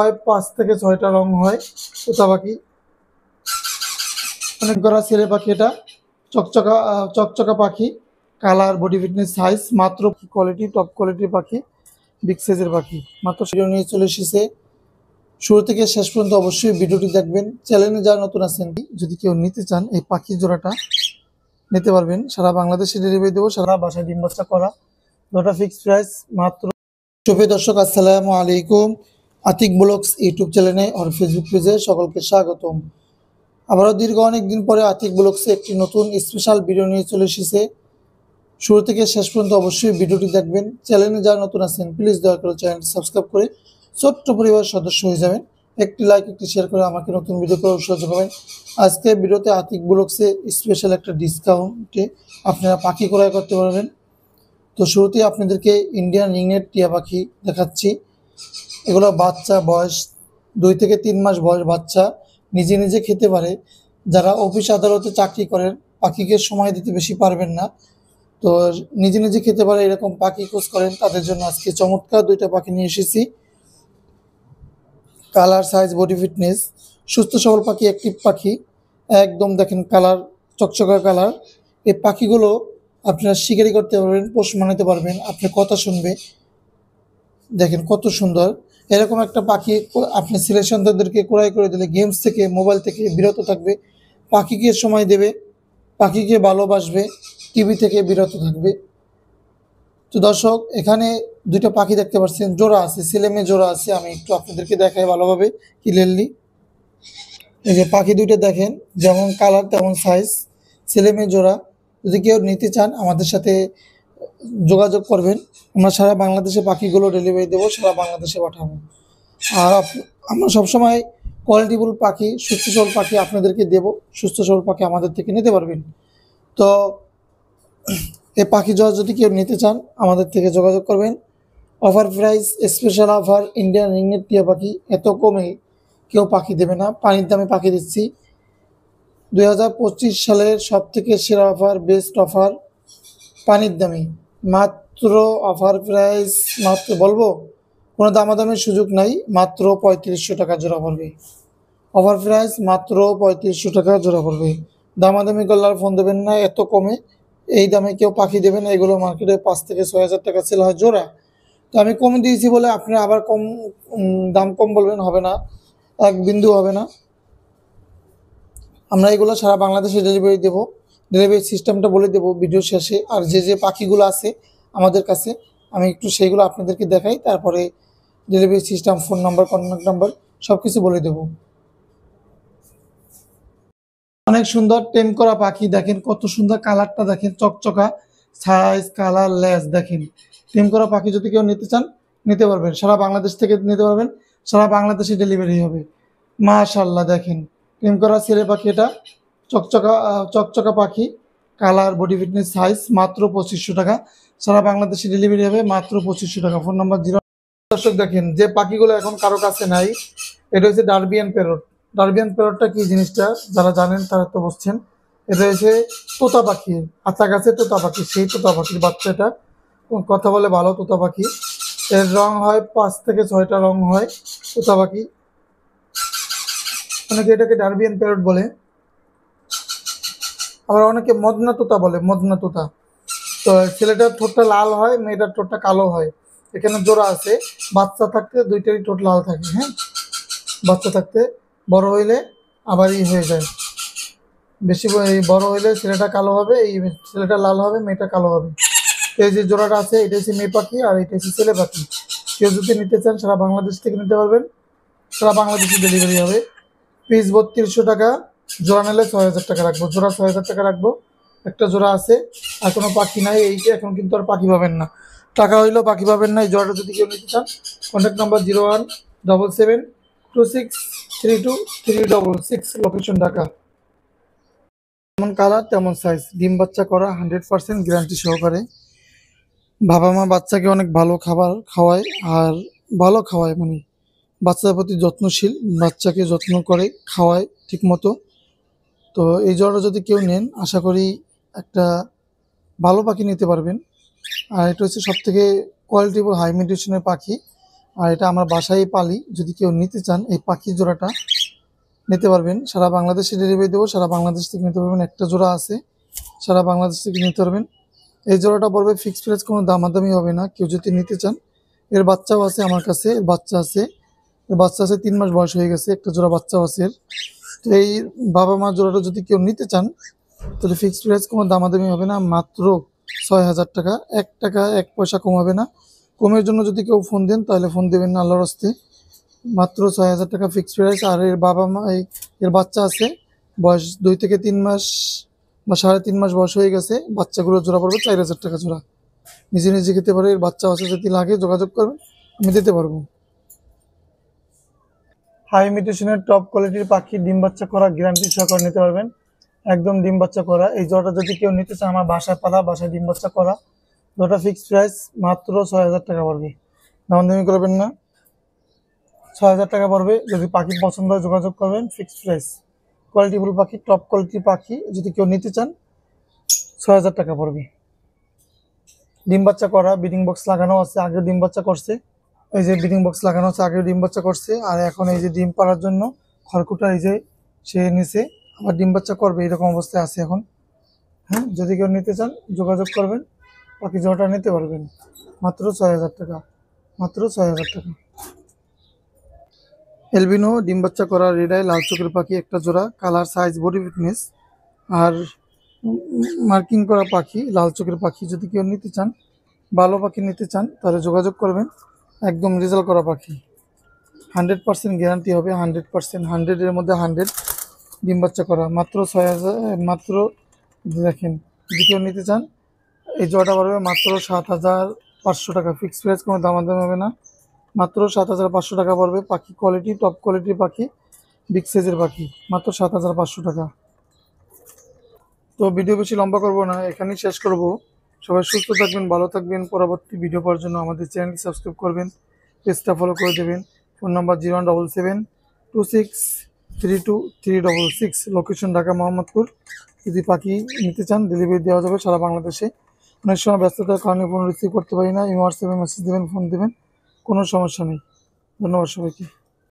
হয় 5 থেকে 6টা রং হয় তোতা পাখি। অনেক গড়া ছেলে পাখি, এটা চকচকা পাখি, কালার, বডি ফিটনেস, সাইজ মাত্র কোয়ালিটি, টপ কোয়ালিটির পাখি, বিগ সাইজের পাখি মাত্র সেটা নিয়ে চলে এসেছে। শুরু থেকে শেষ পর্যন্ত অবশ্যই ভিডিওটি দেখবেন। চ্যানেলে যারা নতুন আছেন, যদি কেউ নিতে চান এই পাখি জোড়াটা নিতে পারবেন। সারা বাংলাদেশে ডেলিভারি দেবো, সারা বাসায় ডিম বাচ্চা করা, দুটো ফিক্সড প্রাইস মাত্র। সুপ্রিয় দর্শক, আসসালামু আলাইকুম। আতিক ব্লগস ইউটিউব চ্যানেলে আর ফেসবুক পেজে সকলকে স্বাগতম। আবারও দীর্ঘ অনেক দিন পরে আতিক ব্লগসে একটি নতুন স্পেশাল ভিডিও নিয়ে চলে এসেছে। শুরু থেকে শেষ পর্যন্ত অবশ্যই ভিডিওটি দেখবেন। চ্যানেলে যারা নতুন আছেন, প্লিজ দয়া করে চ্যানেলটি সাবস্ক্রাইব করে ছোট্ট পরিবারের সদস্য হয়ে যাবেন। একটি লাইক, একটি শেয়ার করে আমাকে নতুন ভিডিও করার উৎসাহ যোগাবেন। আজকে ভিডিওতে আতিক ব্লগসে স্পেশাল একটা ডিসকাউন্টে আপনারা পাখি ক্রয় করতে পারবেন। তো শুরুতেই আপনাদেরকে ইন্ডিয়ান রিংনেট টিয়া পাখি দেখাচ্ছি। এগুলো বাচ্চা, বয়স 2 থেকে 3 মাস বয়স বাচ্চা, নিজে নিজে খেতে পারে। যারা অফিস আদালতে চাকরি করেন, পাখিকে সময় দিতে বেশি পারবেন না, তো নিজে নিজে খেতে পারে এরকম পাখি খোঁজ করেন, তাদের জন্য আজকে চমৎকার 2টা পাখি নিয়ে এসেছি। কালার, সাইজ, বডি ফিটনেস, সুস্থ সবল পাখি, অ্যাক্টিভ পাখি, একদম দেখেন কালার, চকচকা কালার। এই পাখিগুলো আপনারা শিকারি করতে পারবেন, পোষ মানাতে পারবেন, আপনার কথা শুনবে। দেখেন কত সুন্দর। এরকম একটা পাখি আপনি ছেলে সন্তানদেরকে ক্রয় করে দিলে গেমস থেকে, মোবাইল থেকে বিরত থাকবে, পাখিকে সময় দেবে, পাখিকে ভালোবাসবে, টিভি থেকে বিরত থাকবে। তো দর্শক, এখানে 2টা পাখি দেখতে পাচ্ছেন, জোড়া আছে, ছেলে মেয়ে জোড়া আছে। আমি একটু আপনাদেরকে দেখাই ভালোভাবে ক্লিয়ারলি। এই যে পাখি 2টা দেখেন, যেমন কালার তেমন সাইজ, ছেলে মেয়ে জোড়া। যদি কেউ নিতে চান আমাদের সাথে যোগাযোগ করবেন। আমরা সারা বাংলাদেশে পাখিগুলো ডেলিভারি দেবো, সারা বাংলাদেশে পাঠাবো। আর আমরা সবসময় কোয়ালিটিফুল পাখি, সুস্থ সবল পাখি আপনাদেরকে দেব। সুস্থ সবল পাখি আমাদের থেকে নিতে পারবেন। তো এই পাখি জোড়া যদি কেউ নিতে চান আমাদের থেকে যোগাযোগ করবেন। Offer price, special offer, Indian রিংনেট টিয়া পাখি এত কমে কেউ পাখি দেবে না। পানির দামে পাখি দিচ্ছি। 2025 সালের সব থেকে সেরা অফার, বেস্ট অফার, পানির দামে মাত্র। অফার প্রাইস মাত্র বলবো, কোনো দামাদামের সুযোগ নাই, মাত্র 3500 টাকা জোড়া পড়বে। অফার প্রাইস মাত্র 3500 টাকা জোড়া পড়বে। দামাদামি করলে আর ফোন দেবেন না, এত কমে এই দামে কেউ পাখি দেবে না। এগুলো মার্কেটে 5 থেকে 6000 টাকা সেল হয় জোড়া। তো আমি কম দিয়েছি বলে আপনি আবার কম দাম কম বলবেন, হবে না, এক বিন্দু হবে না। আমরা এগুলো সারা বাংলাদেশে ডেলিভারি দেবো। ডেলিভারি সিস্টেমটা বলে দেবো ভিডিও শেষে। আর যে যে পাখিগুলো আছে আমাদের কাছে, আমি একটু সেইগুলো আপনাদেরকে দেখাই, তারপরে delivery system, phone number, contact number সব কিছু বলে দেবো। অনেক সুন্দর টেম করা পাখি, দেখেন কত সুন্দর কালারটা, দেখেন চকচকা, সাইজ, কালার, লেজ দেখেন। টেম করা পাখি যদি কেউ নিতে চান নিতে পারবেন, সারা বাংলাদেশ থেকে নিতে পারবেন, সারা বাংলাদেশে ডেলিভারি হবে। মাশাআল্লাহ, দেখেন টেম করা ছেলে পাখি, এটা চকচকা পাখি, কালার, বডি ফিটনেস, সাইজ মাত্র 2500 টাকা। সারা বাংলাদেশে ডেলিভারি হবে মাত্র 2500 টাকা। Phone number 0। দর্শক দেখেন যে পাখিগুলো এখন কারো কাছে নাই, এটা হচ্ছে ডারবিয়ান প্যারট। ডারবিয়ান প্যারটটা কি জিনিসটা যারা জানেন তারা তো বুঝছেন। এটা হচ্ছে তোতা পাখি, আচ্ছা গাছে তোতা পাখি, সেই তোতা পাখির বাচ্চাটা, কথা বলে ভালো তোতা পাখি। এর রং হয় 5 থেকে 6টা রং হয় তোতা পাখি। অনেকে এটাকে ডারবিয়ান প্যারট বলে, আবার অনেকে মদনা তোতা বলে, মদনা তোতা। তো ছেলেটার ঠোঁটটা লাল হয়, মেয়েটার ঠোঁটটা কালো হয়। এখানে জোড়া আছে। বাচ্চা থাকতে 2টারই ঠোঁট লাল থাকে। হ্যাঁ, বাচ্চা থাকতে, বড় হইলে আবার হয়ে যায়। বেশি বড় হইলে ছেলেটা কালো হবে, এই ছেলেটা লাল হবে, মেয়েটা কালো হবে। এই যে জোড়াটা আছে, এটা হচ্ছে মেয়ে পাখি আর এটা হচ্ছে ছেলে পাখি। কেউ যদি নিতে চান সারা বাংলাদেশ থেকে নিতে পারবেন, সারা বাংলাদেশে ডেলিভারি হবে। পিস 3200 টাকা, জোড়া নিলে 6000 টাকা রাখবো। জোড়া 6000 টাকা রাখবো। একটা জোড়া আছে, আর কোনো পাখি নাই। এইটা এখন কিন্তু আর পাখি পাবেন না, টাকা হইলেও পাখি পাবেন না। এই জোড়াটা যদি কেউ নিতে চান, কন্ট্যাক্ট নাম্বার 0177263236, লোকেশন ঢাকা। যেমন কালার তেমন সাইজ, ডিম বাচ্চা করা 100% গ্যারান্টি সহকারে। বাবা মা বাচ্চাকে অনেক ভালো খাবার খাওয়ায়, আর ভালো খাওয়ায় মানে বাচ্চার প্রতি যত্নশীল, বাচ্চাকে যত্ন করে খাওয়ায় ঠিক মতো। তো এই জোড়াটা যদি কেউ নেন, আশা করি একটা ভালো পাখি নিতে পারবেন। আর এটা হচ্ছে সবথেকে কোয়ালিটিফুল হাই মিউটেশনের পাখি। আর এটা আমার বাসায় পালি। যদি কেউ নিতে চান এই পাখি জোড়াটা নিতে পারবেন। সারা বাংলাদেশে ডেলিভারি দেবো, সারা বাংলাদেশ থেকে নিতে পারবেন। একটা জোড়া আছে, সারা বাংলাদেশ থেকে নিতে পারবেন। এই জোড়াটা পড়বে ফিক্সড প্রাইস, কোনো দামাদামি হবে না। কেউ যদি নিতে চান, এর বাচ্চাও আছে আমার কাছে, এর বাচ্চা আছে, 3 মাস বয়স হয়ে গেছে, একটা জোড়া বাচ্চাও আছে এর। তো এই বাবা মা জোড়াটা যদি কেউ নিতে চান তাহলে ফিক্সড প্রাইস, কোনো দামাদামি হবে না, মাত্র 6,000 টাকা। 1 টাকা 1 পয়সা কম হবে না। কমের জন্য যদি কেউ ফোন দেন তাহলে ফোন দেবেন না, আল্লাহর হস্তে। মাত্র 6,000 টাকা ফিক্সড প্রাইস। আর এর বাবা মা এর বাচ্চা আছে, বয়স 2 থেকে 3 মাস বা 3.5 মাস বয়স হয়ে গেছে। বাচ্চাগুলোর জোড়া পড়বে 4,000 টাকা জোড়া। নিজে নিজে খেতে পারে। এর বাচ্চা আছে, যদি লাগে যোগাযোগ করবেন, আমি দিতে পারবো। হাই মিউটেশনের টপ কোয়ালিটির পাখি, ডিম বাচ্চা করা, গ্যারান্টি সহকারে নিতে পারবেন। একদম ডিম বাচ্চা করা। এই জোড়াটা যদি কেউ নিতে চান, আমার বাসায় পালা, বাসায় ডিম বাচ্চা করা জোড়াটা ফিক্সড প্রাইস মাত্র 6,000 টাকা পড়বে। দামাদামি করবেন না, 6,000 টাকা পড়বে। যদি পাখি পছন্দ হয় যোগাযোগ করবেন, ফিক্সড প্রাইস। কোয়ালিটিফুল পাখি, টপ কোয়ালিটির পাখি যদি কেউ নিতে চান 6,000 টাকা পড়বে। ডিম বাচ্চা করা, ব্রিডিং বক্স লাগানো আছে, আগে ডিম বাচ্চা করছে। এই যে ব্রিডিং বক্স লাগানো আছে, আগে ডিম বাচ্চা করছে। আর এখন এই যে ডিম পাড়ার জন্য খড়কুটা এই যে সে নিচে আবার ডিম বাচ্চা করবে, এরকম অবস্থায় আছে এখন। হ্যাঁ, যদি কেউ নিতে চান যোগাযোগ করবেন, পাখি জোড়াটা নিতে পারবেন। মাত্র 6,000 টাকা, মাত্র 6,000 টাকা। এলবিনো ডিম বাচ্চা করা রেড আই লাল চোখের পাখি, একটা জোড়া, কালার সাইজ বডি ফিটনেস আর মার্কিং করা পাখি, লাল চোখের পাখি। যদি কেউ নিতে চান, ভালো পাখি নিতে চান তাহলে যোগাযোগ করবেন। একদম রেজাল্ট করা পাখি, 100% গ্যারান্টি হবে, 100%, 100-এর মধ্যে 100 ডিম বাচ্চা করা। মাত্র 6,000, মাত্র দেখেন। যদি কেউ নিতে চান এই জোড়াটা পড়বে মাত্র 7,500 টাকা ফিক্সড প্রাইস, কোনো দামাদামি হবে না। মাত্র 7,500 টাকা পড়বে। পাখি কোয়ালিটি, টপ কোয়ালিটির পাখি, বিগ সাইজের পাখি, মাত্র 7,500 টাকা। তো ভিডিও বেশি লম্বা করব না, এখানেই শেষ করব। সবাই সুস্থ থাকবেন, ভালো থাকবেন। পরবর্তী ভিডিও পাওয়ার জন্য আমাদের চ্যানেলটি সাবস্ক্রাইব করবেন, পেজটা ফলো করে দেবেন। Phone number 0177263236, location Dhaka Mohammadpur. যদি পাখি নিতে চান ডেলিভারি দেওয়া যাবে সারা বাংলাদেশে। অনেক সময় ব্যস্ততার কারণে ফোন রিসিভ করতে পারি না, হোয়াটসঅ্যাপে মেসেজ দেবেন, ফোন দেবেন, কোনো সমস্যা নেই। ধন্যবাদ সবাইকে।